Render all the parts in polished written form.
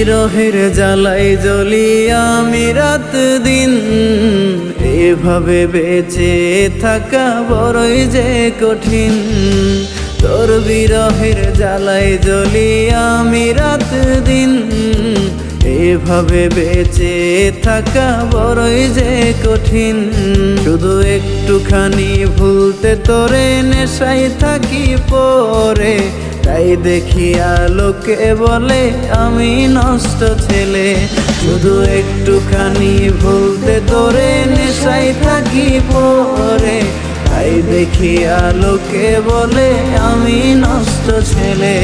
বিরহের জ্বালাই জ্বলি আমি রাত দিন, এভাবে বেঁচে থাকা বড়ই যে কঠিন। তোর বিরহের জ্বালাই জ্বলি আমি রাত দিন, এভাবে বেঁচে থাকা বড়ই যে কঠিন। শুধু একটুখানি ভুলতে তোরে নেশায় থাকি পরে, তাই দেখি আলোকে বলে আমি নষ্ট ছেলে। শুধু একটুখানি ভুলতে তোরে নেশায় থাকি পরে, তাই দেখি আলোকে বলে আমি নষ্ট ছেলে।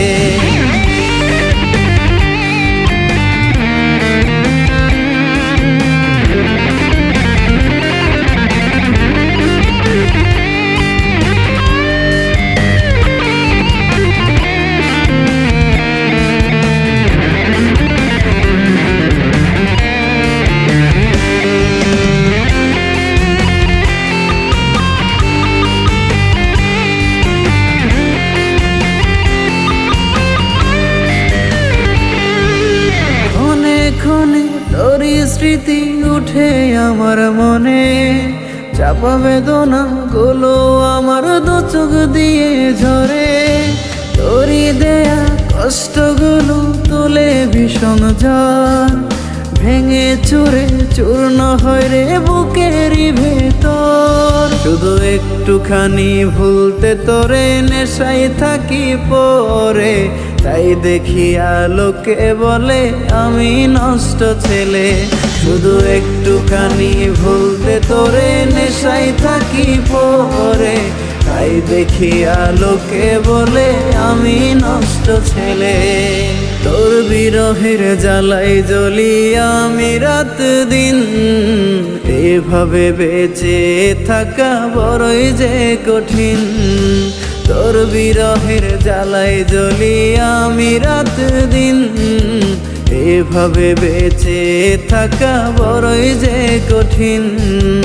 ক্ষণে তোরই স্মৃতি উঠে আমার মনে, চাপা বেদনা গুলো আমার দু চোখ দিয়ে ঝরে। তোরই দেয়া কষ্টগুলো তুলে ভীষণ ঝড়, ভেঙে চুরে চূর্ণ হয় রে বুকেরই ভেতর। শুধু একটুখানি ভুলতে তোরে নেশায় থাকি পরে, তাই দেখি আলোকে বলে আমি নষ্ট ছেলে। শুধু একটুখানি ভুলতে তোরে নেশায় থাকি পরে, তাই দেখি আলোকে বলে আমি নষ্ট ছেলে। তোর বিরহের জ্বালাই জ্বলি আমি রাত দিন, এভাবে বেঁচে থাকা বড়ই যে কঠিন। তোর বিরহের জ্বালাই জ্বলি আমি রাত দিন, এভাবে বেঁচে থাকা বড়ই যে কঠিন।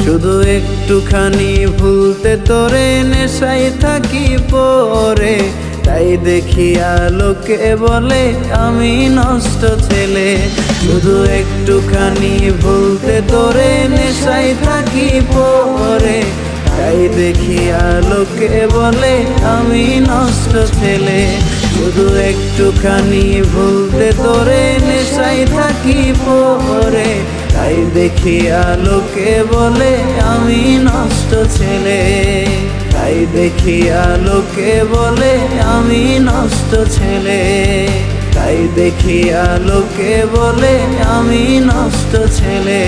শুধু একটুখানি ভুলতে তোরে নেশায় থাকি পরে, তাই দেখি আলোকে বলে আমি নষ্ট ছেলে। শুধু একটুখানি ভুলতে তোরে নেশায় থাকি পরে, তাই দেখি আলোকে বলে আমি নষ্ট ছেলে। শুধু একটুখানি ভুলতে তোরে নেশায় থাকি পরে, তাই দেখি আলোকে বলে আমি নষ্ট ছেলে। তাই দেখি আলোকে বলে আমি নষ্ট ছেলে। তাই দেখি আলোকে বলে আমি নষ্ট ছেলে।